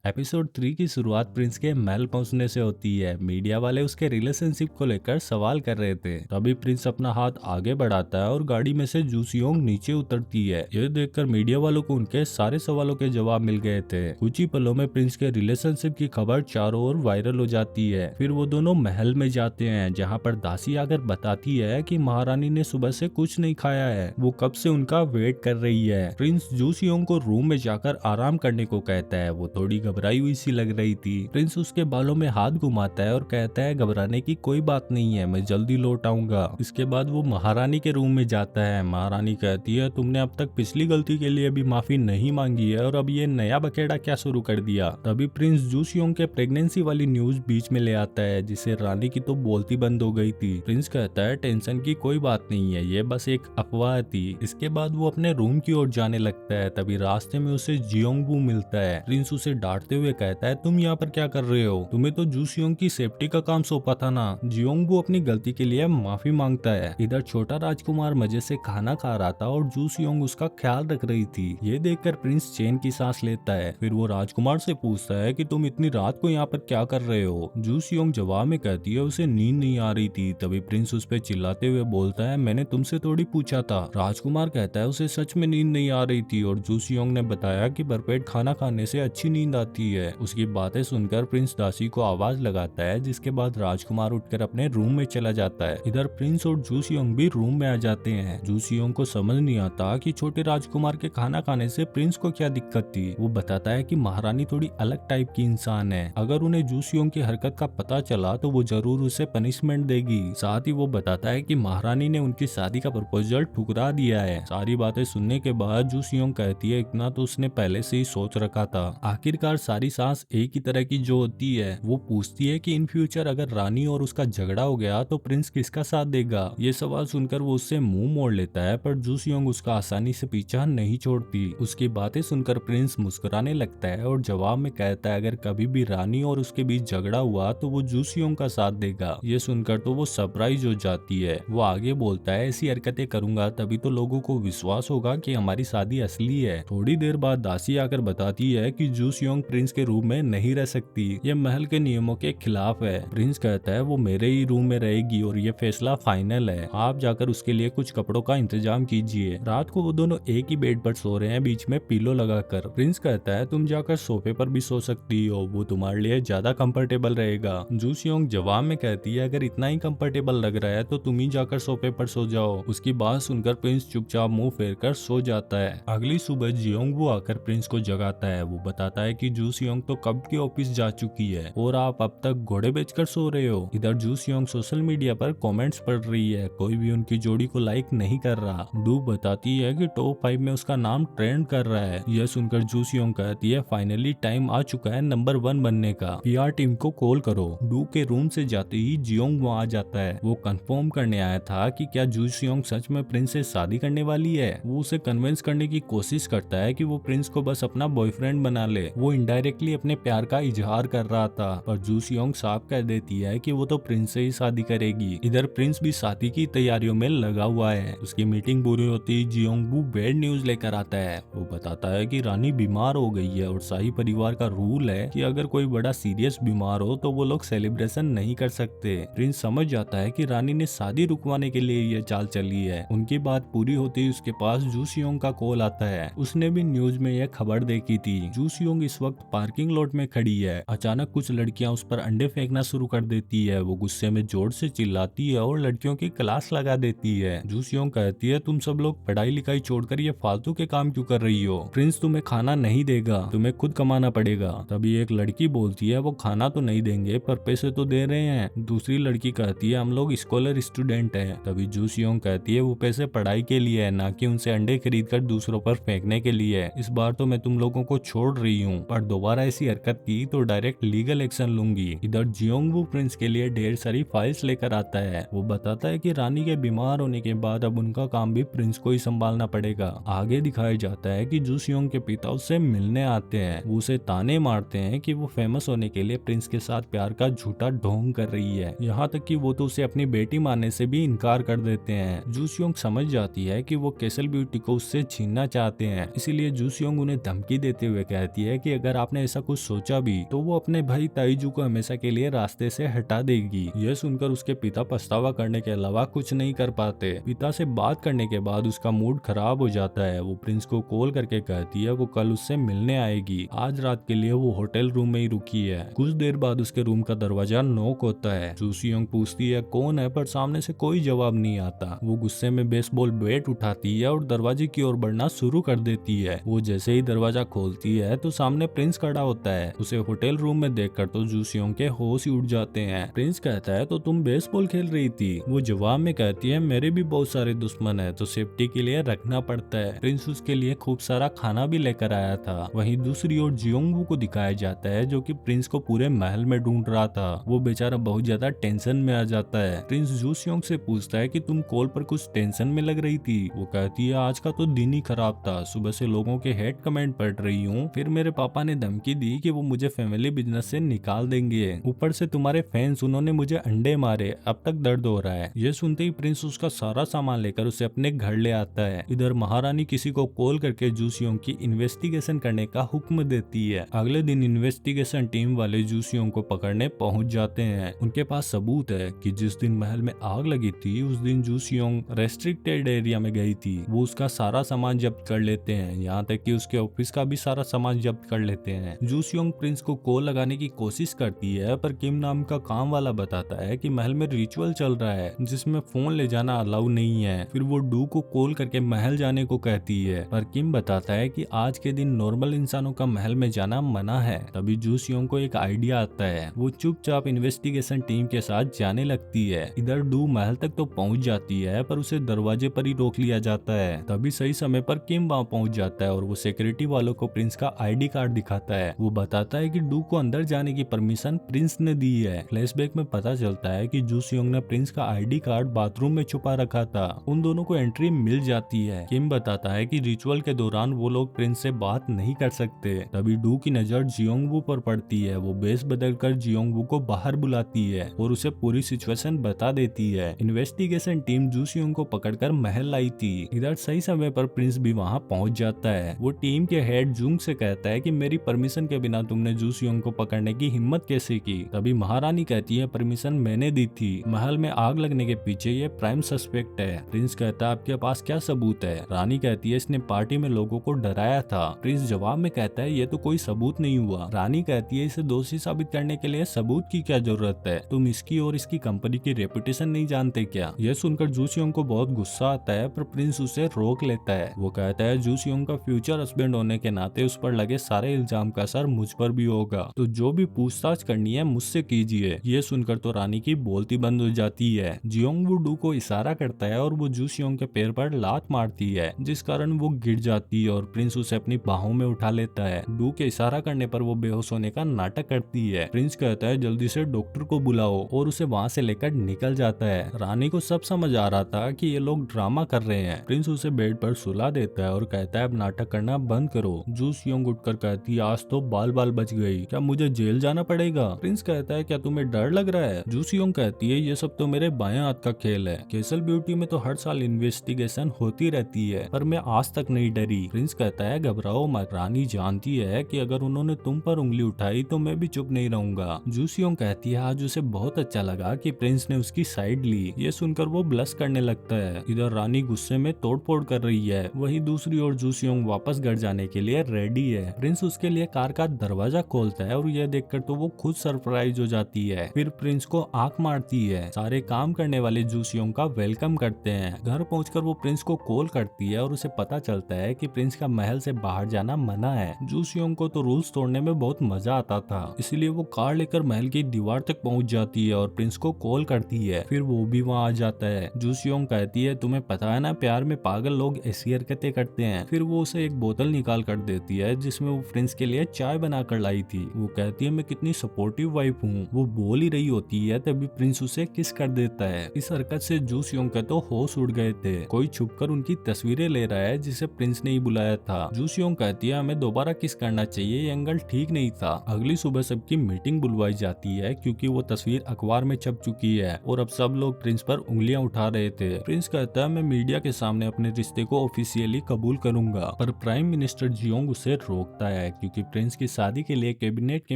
Episode 3 की शुरुआत Prince के महल पहुंचने से होती है। मीडिया वाले उसके रिलेशनशिप को लेकर सवाल कर रहे थे। तभी प्रिंस अपना हाथ आगे बढ़ाता है और गाड़ी में से जूसियोंग नीचे उतरती है। यह देखकर मीडिया वालों को उनके सारे सवालों के जवाब मिल गए थे। कुछ ही पलों में प्रिंस के रिलेशनशिप की खबर चारों ओर वायरल हो जाती है। फिर वो दोनों महल में जाते हैं, जहाँ पर दासी आकर बताती है कि महारानी ने सुबह से कुछ नहीं खाया है, वो कब से उनका वेट कर रही है। प्रिंस जूसियोंग को रूम में जाकर आराम करने को कहता है। वो थोड़ी घबराई हुई सी लग रही थी। प्रिंस उसके बालों में हाथ घुमाता है और कहता है घबराने की कोई बात नहीं है, मैं जल्दी लौट आऊंगा। इसके बाद वो महारानी के रूम में जाता है। महारानी कहती है तुमने अब तक पिछली गलती के लिए भी माफी नहीं मांगी है और अब ये नया बखेड़ा क्या शुरू कर दिया। तभी प्रिंस जूसियोंग के प्रेगनेंसी वाली न्यूज बीच में ले आता है, जिसे रानी की तो बोलती बंद हो गई थी। प्रिंस कहता है टेंशन की कोई बात नहीं है, ये बस एक अफवाह थी। इसके बाद वो अपने रूम की ओर जाने लगता है। तभी रास्ते में उसे जियोंगवू मिलता है। प्रिंस उसे डांटते हुए कहता है तुम यहाँ पर क्या कर रहे हो, तुम्हें तो जूसियोंग की सेफ्टी का काम सौंपा था ना। जियोंगवू अपनी गलती के लिए माफी मांगता है। इधर छोटा राजकुमार मजे से खाना खा रहा था और जूसियोंग उसका ख्याल रख रही थी। ये देखकर प्रिंस चैन की सांस लेता है। फिर वो राजकुमार से पूछता है कि तुम इतनी रात को यहाँ पर क्या कर रहे हो। जूसियोंग जवाब में कहती है उसे नींद नहीं आ रही थी। तभी प्रिंस उस पर चिल्लाते हुए बोलता है मैंने तुमसे थोड़ी पूछा था। राजकुमार कहता है उसे सच में नींद नहीं आ रही थी और जूसियोंग ने बताया कि भरपेट खाना खाने से अच्छी नींद आती है। उसकी बातें सुनकर प्रिंस दासी को आवाज लगाता है, जिसके बाद राजकुमार उठकर अपने रूम में चला जाता है। इधर प्रिंस और जूसियोंग भी रूम में आ जाते हैं। जूसियोंग को समझ नहीं आता कि छोटे राजकुमार के खाना खाने से प्रिंस को क्या दिक्कत थी। वो बताता है कि महारानी थोड़ी अलग टाइप की इंसान है, अगर उन्हें जूसियोंग की हरकत का पता चला तो वो जरूर उसे पनिशमेंट देगी। साथ ही वो बताता है कि महारानी ने उनकी शादी का प्रपोजल ठुकरा दिया है। सारी बातें सुनने के बाद जूसियोंग कहती है इतना तो उसने पहले से ही सोच रखा था। आखिरकार सारी सांस एक ही तरह की जो होती है। वो पूछती है कि इन फ्यूचर अगर रानी और उसका झगड़ा हो गया तो प्रिंस किसका साथ देगा। ये सवाल सुनकर वो उससे मुंह मोड़ लेता है, पर जूसियोंग उसका आसानी से पीछा नहीं छोड़ती। उसकी बातें सुनकर प्रिंस मुस्कुराने लगता है और जवाब में कहता है अगर कभी भी रानी और उसके बीच झगड़ा हुआ तो वो जूसियोंग का साथ देगा। ये सुनकर तो वो सरप्राइज हो जाती है। वो आगे बोलता है ऐसी हरकतें करूंगा तभी तो लोगों को विश्वास होगा कि हमारी शादी असली है। थोड़ी देर बाद दासी आकर बताती है कि जूसियोंग प्रिंस के रूम में नहीं रह सकती, ये महल के नियमों के खिलाफ है। प्रिंस कहता है वो मेरे ही रूम में रहेगी और ये फैसला फाइनल है, आप जाकर उसके लिए कुछ कपड़ों का इंतजाम कीजिए। रात को वो दोनों एक ही बेड पर सो रहे हैं, बीच में पिलो लगाकर। प्रिंस कहता है तुम जाकर सोफे पर भी सो सकती हो, वो तुम्हारे लिए ज्यादा कंफर्टेबल रहेगा। जूसियोंग जवाब में कहती है अगर इतना ही कंफर्टेबल लग रहा है तो तुम ही जाकर सोफे पर सो जाओ। उसकी बात सुनकर प्रिंस चुपचाप मुंह फेर कर सो जाता है। अगली सुबह जियोंगवू आकर प्रिंस को जगाता है। वो बताता है कि जूसियोंग तो कब की ऑफिस जा चुकी है और आप अब तक घोड़े बेचकर सो रहे हो। इधर जूसियोंग सोशल मीडिया पर कमेंट्स पढ़ रही है, कोई भी उनकी जोड़ी को लाइक नहीं कर रहा। डू बताती है कि टॉप 5 में उसका नाम ट्रेंड कर रहा है। यह सुनकर जूसियोंग कहती है फाइनली टाइम आ चुका है नंबर 1 बनने का, पीआर टीम को कॉल करो। डू के रूम से जाते ही जियोंग वहाँ आ जाता है। वो कंफर्म करने आया था कि क्या जूसियोंग सच में प्रिंस से शादी करने वाली है। वो उसे कन्विंस करने की कोशिश करता है कि वो प्रिंस को बस अपना बॉयफ्रेंड बना ले। वो इनडायरेक्टली अपने प्यार का इजहार कर रहा था, पर जूसियोंग साफ कह देती है कि वो तो प्रिंस से ही शादी करेगी। इधर प्रिंस भी शादी की तैयारियों में लगा हुआ है। उसकी मीटिंग पूरी होती ही जियोंगवू बैड न्यूज लेकर आता है। वो बताता है कि रानी बीमार हो गई है और शाही परिवार का रूल है कि अगर कोई बड़ा सीरियस बीमार हो तो वो लोग सेलिब्रेशन नहीं कर सकते। प्रिंस समझ जाता है कि रानी ने शादी रुकवाने के लिए ये चाल चली है। उनकी बात पूरी होती ही उसके पास जूसियोंग का कॉल आता है। उसने भी न्यूज में यह खबर देखी थी। जूसियोंग इस वक्त पार्किंग लॉट में खड़ी है। अचानक कुछ लड़कियां उस पर अंडे फेंकना शुरू कर देती है। वो गुस्से में जोर से चिल्लाती है और लड़कियों की क्लास लगा देती है। जूसियोंग कहती है तुम सब लोग पढ़ाई लिखाई छोड़कर ये फालतू के काम क्यों कर रही हो, प्रिंस तुम्हें खाना नहीं देगा, तुम्हें खुद कमाना पड़ेगा। तभी एक लड़की बोलती है वो खाना तो नहीं देंगे पर पैसे तो दे रहे हैं। दूसरी लड़की कहती है हम लोग स्कॉलर स्टूडेंट हैं। तभी जूसियोंग कहती है वो पैसे पढ़ाई के लिए है, ना कि उनसे अंडे खरीद कर दूसरों पर फेंकने के लिए। इस बार तो मैं तुम लोगों को छोड़ रही हूँ, पर दोबारा ऐसी हरकत की तो डायरेक्ट लीगल एक्शन लूंगी। इधर जियोंगवू प्रिंस के लिए ढेर सारी फाइल्स लेकर आता है। वो बताता है कि रानी के बीमार होने के बाद अब उनका काम भी प्रिंस को ही संभालना पड़ेगा। आगे दिखाया जाता है कि जूसियोंग के पिता उससे मिलने आते हैं। वो उसे ताने मारते हैं कि वो फेमस होने के लिए प्रिंस के साथ प्यार का झूठा ढोंग कर रही है, यहाँ तक कि वो तो उसे अपनी बेटी मानने से भी इनकार कर देते हैं। जूसियोंग समझ जाती है कि वो कैसल ब्यूटी को उससे छीनना चाहते हैं, इसीलिए जूसियोंग उन्हें धमकी देते हुए कहती है कि अगर अगर आपने ऐसा कुछ सोचा भी तो वो अपने भाई ताइजू को हमेशा के लिए रास्ते से हटा देगी। यह सुनकर उसके पिता पछतावा करने के अलावा कुछ नहीं कर पाते। पिता से बात करने के बाद उसका मूड खराब हो जाता है। वो प्रिंस को कॉल करके कहती है वो कल उससे मिलने आएगी। आज रात के लिए वो होटल रूम में ही रुकी है। कुछ देर बाद उसके रूम का दरवाजा नॉक होता है। जूसियोंग पूछती है कौन है, पर सामने से कोई जवाब नहीं आता। वो गुस्से में बेसबॉल बैट उठाती है और दरवाजे की ओर बढ़ना शुरू कर देती है। वो जैसे ही दरवाजा खोलती है तो सामने प्रिंस खड़ा होता है। उसे होटल रूम में देखकर तो जूसियोंग के होश ही उड़ जाते हैं। प्रिंस कहता है तो तुम बेसबॉल खेल रही थी। वो जवाब में कहती है मेरे भी बहुत सारे दुश्मन है तो सेफ्टी के लिए रखना पड़ता है। प्रिंस उसके लिए खूब सारा खाना भी लेकर आया था। वहीं दूसरी ओर जियोंगवू को दिखाया जाता है जो कि प्रिंस को पूरे महल में ढूंढ रहा था। वो बेचारा बहुत ज्यादा टेंशन में आ जाता है। प्रिंस जूसियोंग से पूछता है कि तुम कॉल पर कुछ टेंशन में लग रही थी। वो कहती है आज का तो दिन ही खराब था। सुबह से लोगों के हेड कमेंट पढ़ रही हूँ। फिर मेरे पापा ने धमकी दी कि वो मुझे फैमिली बिजनेस से निकाल देंगे। ऊपर से तुम्हारे फैंस उन्होंने मुझे अंडे मारे, अब तक दर्द हो रहा है। ये सुनते ही प्रिंस उसका सारा सामान लेकर उसे अपने घर ले आता है। इधर महारानी किसी को कॉल करके जूसियोंग की इन्वेस्टिगेशन करने का हुक्म देती है। अगले दिन इन्वेस्टिगेशन टीम वाले जूसियोंग को पकड़ने पहुंच जाते हैं। उनके पास सबूत है कि जिस दिन महल में आग लगी थी उस दिन जूसियोंग रेस्ट्रिक्टेड एरिया में गई थी। वो उसका सारा सामान जब्त कर लेते हैं, यहाँ तक कि उसके ऑफिस का भी सारा सामान जब्त कर लेते हैं। जूसियोंग प्रिंस को कॉल लगाने की कोशिश करती है पर किम नाम का काम वाला बताता है कि महल में रिचुअल चल रहा है जिसमें फोन ले जाना अलाउ नहीं है। फिर वो डू को कॉल करके महल जाने को कहती है पर किम बताता है कि आज के दिन नॉर्मल इंसानों का महल में जाना मना है। तभी जूसियोंग को एक आइडिया आता है। वो चुपचाप इन्वेस्टिगेशन टीम के साथ जाने लगती है। इधर डू महल तक तो पहुंच जाती है पर उसे दरवाजे पर ही रोक लिया जाता है। तभी सही समय पर किम वहां पहुंच जाता है और वो सिक्योरिटी वालों को प्रिंस का आईडी कार्ड दिखाता है। वो बताता है कि डू को अंदर जाने की परमिशन प्रिंस ने दी है। फ्लैशबैक में पता चलता है कि जूसियोंग ने प्रिंस का आईडी कार्ड बाथरूम में छुपा रखा था। उन दोनों को एंट्री मिल जाती है। किम बताता है कि रिचुअल के दौरान वो लोग प्रिंस से बात नहीं कर सकते। तभी डू की नजर जियोंगवू पर पड़ती है। वो बेस बदलकर जियोंगवू को बाहर बुलाती है और उसे पूरी सिचुएशन बता देती है। इन्वेस्टिगेशन टीम जूसियोंग को पकड़कर महल लाई थी। इधर सही समय पर प्रिंस भी वहां पहुंच जाता है। वो टीम के हेड जुंग से कहता है कि मेरी परमिशन के बिना तुमने जूसियोंग को पकड़ने की हिम्मत कैसे की। तभी महारानी कहती है परमिशन मैंने दी थी। महल में आग लगने के पीछे ये प्राइम सस्पेक्ट है। प्रिंस कहता है आपके पास क्या सबूत है। रानी कहती है इसने पार्टी में लोगों को डराया था। प्रिंस जवाब में कहता है ये तो कोई सबूत नहीं हुआ। रानी कहती है इसे दोषी साबित करने के लिए सबूत की क्या जरूरत है, तुम इसकी और इसकी कंपनी की रेपुटेशन नहीं जानते क्या। यह सुनकर जूसियोंग को बहुत गुस्सा आता है पर प्रिंस उसे रोक लेता है। वो कहता है जूसियोंग का फ्यूचर हस्बैंड होने के नाते उस पर लगे सारे इल्जाम का असर मुझ पर भी होगा, तो जो भी पूछताछ करनी है मुझसे कीजिए। ये सुनकर तो रानी की बोलती बंद हो जाती है। जियोंगवू डू को इशारा करता है और वो जूसियोंग के पैर पर लात मारती है जिस कारण वो गिर जाती है और प्रिंस उसे अपनी बाहों में उठा लेता है। डू के इशारा करने पर वो बेहोश होने का नाटक करती है। प्रिंस कहता है जल्दी से डॉक्टर को बुलाओ और उसे वहाँ से लेकर निकल जाता है। रानी को सब समझ आ रहा था कि ये लोग ड्रामा कर रहे हैं। प्रिंस उसे बेड पर सुला देता है और कहता है अब नाटक करना बंद करो। जूसियोंग उठकर कहती है आज तो बाल बाल बच गई, क्या मुझे जेल जाना पड़ेगा। प्रिंस कहता है क्या तुम्हें डर लग रहा है। जूसियोंग कहती है ये सब तो मेरे बाएं हाथ का खेल है। कैसल ब्यूटी में तो हर साल इन्वेस्टिगेशन होती रहती है पर मैं आज तक नहीं डरी। प्रिंस कहता है घबराओ मत, रानी जानती है कि अगर उन्होंने तुम पर उंगली उठाई तो मैं भी चुप नहीं रहूंगा। जूसियोंग कहती है आज उसे बहुत अच्छा लगा कि प्रिंस ने उसकी साइड ली। ये सुनकर वो ब्लश करने लगता है। इधर रानी गुस्से में तोड़फोड़ कर रही है। वहीं दूसरी ओर जूसियोंग वापस घर जाने के लिए रेडी है। प्रिंस उसके लिए कार का दरवाजा खोलता है और यह देखकर तो वो खुद सरप्राइज हो जाती है। फिर प्रिंस को आंख मारती है। सारे काम करने वाले जूसियोंग का वेलकम करते हैं। घर पहुंचकर वो प्रिंस को कॉल करती है और उसे पता चलता है कि प्रिंस का महल से बाहर जाना मना है। जूसियोंग को तो रूल्स तोड़ने में बहुत मजा आता था, इसलिए वो कार लेकर महल की दीवार तक पहुंच जाती है और प्रिंस को कॉल करती है। फिर वो भी वहां आ जाता है। जूसियोंग कहती है तुम्हें पता है ना प्यार में पागल लोग ऐसी हरकतें करते हैं। फिर वो उसे एक बोतल निकाल कर देती है जिसमें वो प्रिंस के लिए चाय बना कर लाई थी। वो कहती है मैं कितनी सपोर्टिव वाइफ हूँ। वो बोल ही रही होती है तभी प्रिंस उसे किस कर देता है। इस हरकत से जूसियोंग के तो होश उड़ गए थे। कोई छुपकर उनकी तस्वीरें ले रहा है जिसे प्रिंस ने ही बुलाया था। जूसियोंग कहती है हमें दोबारा किस करना चाहिए, ये एंगल ठीक नहीं था। अगली सुबह सबकी मीटिंग बुलवाई जाती है क्योंकि वो तस्वीर अखबार में छप चुकी है और अब सब लोग प्रिंस पर उंगलियां उठा रहे थे। प्रिंस कहता है मैं मीडिया के सामने अपने रिश्ते को ऑफिशियली कबूल करूंगा, पर प्राइम मिनिस्टर जियोंग उसे रोकता है क्योंकि प्रिंस की शादी के लिए कैबिनेट की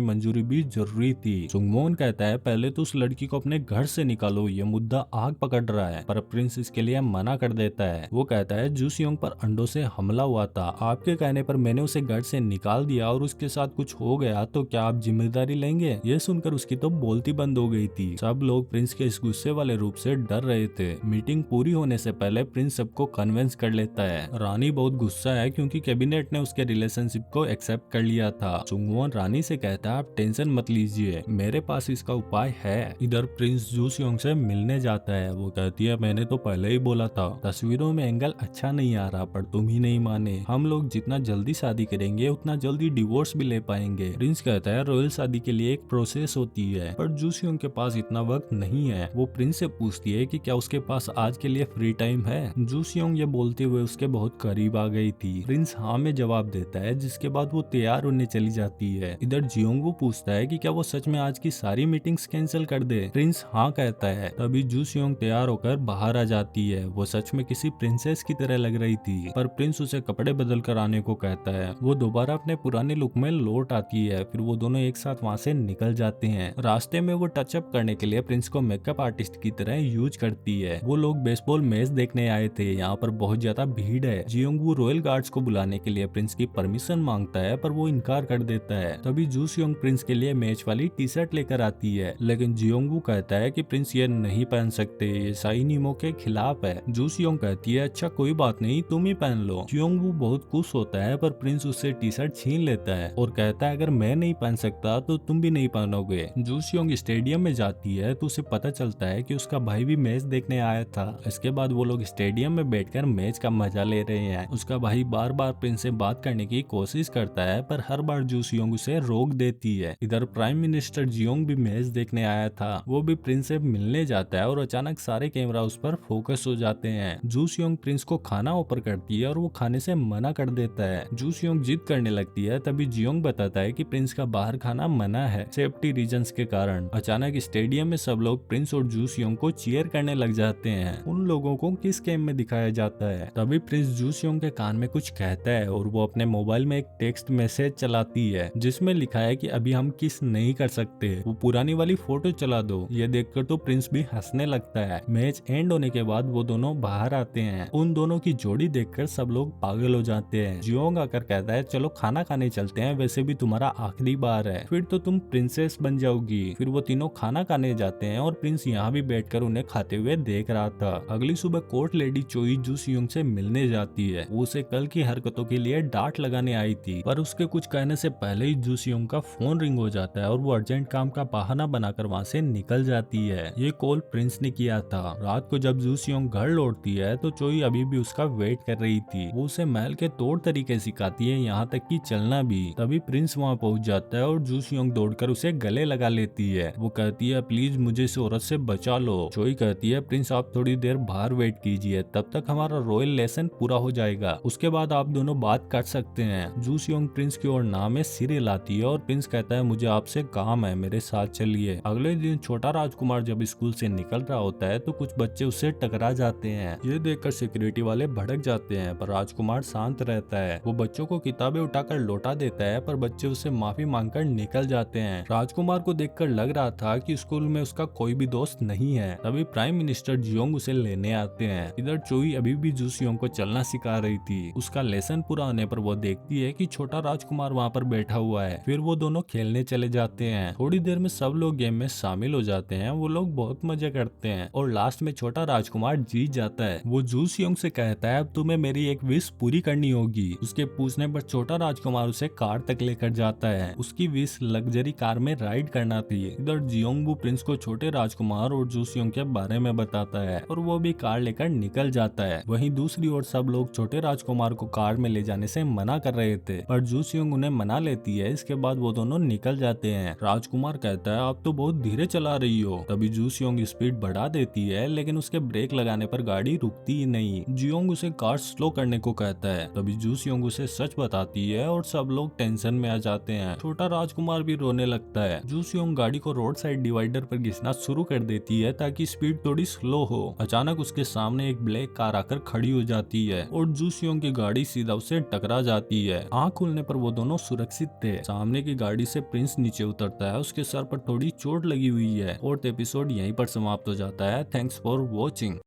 मंजूरी भी जरूरी थी। सुंगमोन कहता है पहले तो उस लड़की को अपने घर से निकालो, ये मुद्दा आग पकड़ रहा है, पर प्रिंस इसके लिए मना कर देता है। वो कहता है जूसियोंग पर अंडों से हमला हुआ था, आपके कहने पर मैंने उसे घर से निकाल दिया और उसके साथ कुछ हो गया तो क्या आप जिम्मेदारी लेंगे? ये सुनकर उसकी तो बोलती बंद हो गई थी। सब लोग प्रिंस के इस गुस्से वाले रूप से डर रहे थे। मीटिंग पूरी होने से पहले प्रिंस सबको कन्विंस कर लेता है। रानी बहुत गुस्सा है क्योंकि कैबिनेट ने उसके रिलेशनशिप को एक्सेप्ट कर लिया था। सुंगवोन रानी से कहता है आप टेंशन मत लीजिए, मेरे पास इसका उपाय है। इधर प्रिंस जूसियोंग से मिलने जाता है। वो कहती है मैंने तो पहले ही बोला था, तस्वीरों में एंगल अच्छा नहीं आ रहा, पर तुम ही नहीं माने। हम लोग जितना जल्दी शादी करेंगे उतना जल्दी डिवोर्स भी ले पाएंगे। प्रिंस कहता है रॉयल शादी के लिए एक प्रोसेस होती है, पर जूसियोंग के पास इतना वक्त नहीं है। वो प्रिंस से पूछती है कि क्या उसके पास आज के लिए फ्री टाइम है। जूसियोंग ये बोलते हुए उसके बहुत करीब आ गई थी। प्रिंस हाँ में जवाब देता है, जिसके बाद वो तैयार होने चली जाती है। इधर जियोंगू पूछता है कि क्या वो सच में आज की सारी मीटिंग्स कैंसिल कर दे। प्रिंस हाँ कहता है। तभी जूसियोंग तैयार होकर बाहर आ जाती है। वो सच में किसी प्रिंसेस की तरह लग रही थी, पर प्रिंस उसे कपड़े बदल कर आने को कहता है। वो दोबारा अपने पुराने लुक में लौट आती है। फिर वो दोनों एक साथ वहाँ से निकल जाते हैं। रास्ते में वो टचअप करने के लिए प्रिंस को मेकअप आर्टिस्ट की तरह यूज करती है। वो लोग बेसबॉल मैच देखने आए थे, यहाँ पर बहुत ज्यादा भीड़ है। जियोंगू रॉयल गार्ड्स को बुलाने के लिए प्रिंस की परमिशन मांगता है, पर वो इनकार कर देता है। तभी जूसियोंग प्रिंस के लिए मैच वाली टी शर्ट लेकर आती है, लेकिन जियोंगू कहता है कि प्रिंस ये नहीं पहन सकते, ये शाही नियमों के खिलाफ है। जूसियोंग कहती है अच्छा कोई बात नहीं, तुम ही पहन लो। जियोंगू बहुत खुश होता है, पर प्रिंस उससे टी शर्ट छीन लेता है और कहता है अगर मैं नहीं पहन सकता तो तुम भी नहीं पहनोगे। जूसियोंग स्टेडियम में जाती है तो उसे पता चलता है कि उसका भाई भी मैच देखने आया था। इसके बाद वो लोग स्टेडियम में बैठकर मैच का मजा ले रहे हैं। उसका भाई बार बार प्रिंस से बात करने की कोशिश करता है, पर हर बार जूसियोंग उसे रोक देती है। इधर प्राइम मिनिस्टर जियोंग भी मैच देखने आया था। वो भी प्रिंस से मिलने जाता है और अचानक सारे कैमरा उस पर फोकस हो जाते हैं। जूसियोंग प्रिंस को खाना ऑफर करती है और वो खाने से मना कर देता है। जूसियोंग जिद करने लगती है, तभी जियोंग बताता है कि प्रिंस का बाहर खाना मना है, सेफ्टी रीजंस के कारण। अचानक स्टेडियम में सब लोग प्रिंस और जूसियोंग को चीयर करने लग जाते हैं। उन लोगों को किस गेम में दिखाया जाता है। तभी प्रिंस जूसियोंग के कान में कुछ कहता है और वो अपने मोबाइल में एक टेक्स्ट मैसेज चलाती है, जिसमें लिखा है कि अभी हम किस नहीं कर सकते, वो पुरानी वाली फोटो चला दो। ये देखकर तो प्रिंस भी हंसने लगता है। मैच एंड होने के बाद वो दोनों बाहर आते हैं। उन दोनों की जोड़ी देखकर सब लोग पागल हो जाते हैं। जियोंग आकर कहता है चलो खाना खाने चलते हैं, वैसे भी तुम्हारा आखिरी बार है, फिर तो तुम प्रिंसेस बन जाओगी। फिर वो तीनों खाना खाने जाते हैं और प्रिंस यहाँ भी बैठकर उन्हें खाते हुए देख रहा था। अगली सुबह कोर्ट लेडी चोई जूसियोंग से मिलने जाती है। वो उसे कल की हरकतों के लिए डांट लगाने आई थी, पर उसके कुछ कहने से पहले ही जूसियोंग का फोन रिंग हो जाता है और वो अर्जेंट काम का बहाना बनाकर वहाँ से निकल जाती है। ये कॉल प्रिंस ने किया था। रात को जब जूसियोंग घर लौटती है तो चोई अभी भी उसका वेट कर रही थी। वो उसे महल के तौर तरीके सिखाती है, यहाँ तक कि चलना भी। तभी प्रिंस वहाँ पहुँच जाता है और जूसियोंग दौड़कर उसे गले लगा लेती है। वो कहती है प्लीज मुझे इस औरत से बचा लो। चोई कहती है प्रिंस आप थोड़ी देर बाहर वेट कीजिए, तब तक हमारा रॉयल लेसन पूरा हो जाएगा, उसके बाद आप दोनों बात कर सकते हैं। जूसियोंग प्रिंस की ओर नाम में सिर हिलाती है और प्रिंस कहता है मुझे आपसे काम है, मेरे साथ चलिए। अगले दिन छोटा राजकुमार जब स्कूल से निकल रहा होता है तो कुछ बच्चे उससे टकरा जाते हैं। ये देखकर सिक्योरिटी वाले भड़क जाते हैं, पर राजकुमार शांत रहता है। वो बच्चों को किताबें उठाकर लौटा देता है, पर बच्चे उससे माफी मांगकर निकल जाते हैं। राजकुमार को देखकर लग रहा था कि स्कूल में उसका कोई भी दोस्त नहीं है। तभी प्राइम मिनिस्टर जियोंग उसे लेने आते हैं। इधर चोई अभी भी जूसियोंग को चलना सिखा रही थी। उसका लेसन पूरा होने पर वो देखती है कि छोटा राजकुमार वहाँ पर बैठा हुआ है। फिर वो दोनों खेलने चले जाते हैं। थोड़ी देर में सब लोग गेम में शामिल हो जाते हैं। वो लोग बहुत मजे करते हैं और लास्ट में छोटा राजकुमार जीत जाता है। वो जूसियोंग से कहता है अब तुम्हें मेरी एक विश पूरी करनी होगी। उसके पूछने पर छोटा राजकुमार उसे कार तक लेकर जाता है। उसकी विश लग्जरी कार में राइड करना थी। इधर जियोंगबू प्रिंस को छोटे राजकुमार और जूसियोंग के बारे में बताता है और वो भी कार लेकर निकल जाता है। वहीं दूसरी ओर सब लोग छोटे राजकुमार को कार में ले जाने से मना कर रहे थे, पर जूसियोंग उन्हें मना लेती है। इसके बाद वो दोनों निकल जाते हैं। राजकुमार कहता है आप तो बहुत धीरे चला रही हो। तभी जूसियोंग स्पीड बढ़ा देती है, लेकिन उसके ब्रेक लगाने पर गाड़ी रुकती ही नहीं। जियोंग उसे कार स्लो करने को कहता है। तभी जूसियोंग उसे सच बताती है और सब लोग टेंशन में आ जाते हैं। छोटा राजकुमार भी रोने लगता है। जूसियोंग गाड़ी को रोड साइड डिवाइडर पर घिसना शुरू कर देती है ताकि स्पीड थोड़ी स्लो हो। अचानक उसके सामने एक ब्लैक कार आकर खड़ी हो जाती है और जूसियोंग की गाड़ी सीधा उसे टकरा जाती है। आँख खुलने पर वो दोनों सुरक्षित थे। सामने की गाड़ी से प्रिंस नीचे उतरता है, उसके सर पर थोड़ी चोट लगी हुई है। और एपिसोड यहीं पर समाप्त हो जाता है। Thanks for watching.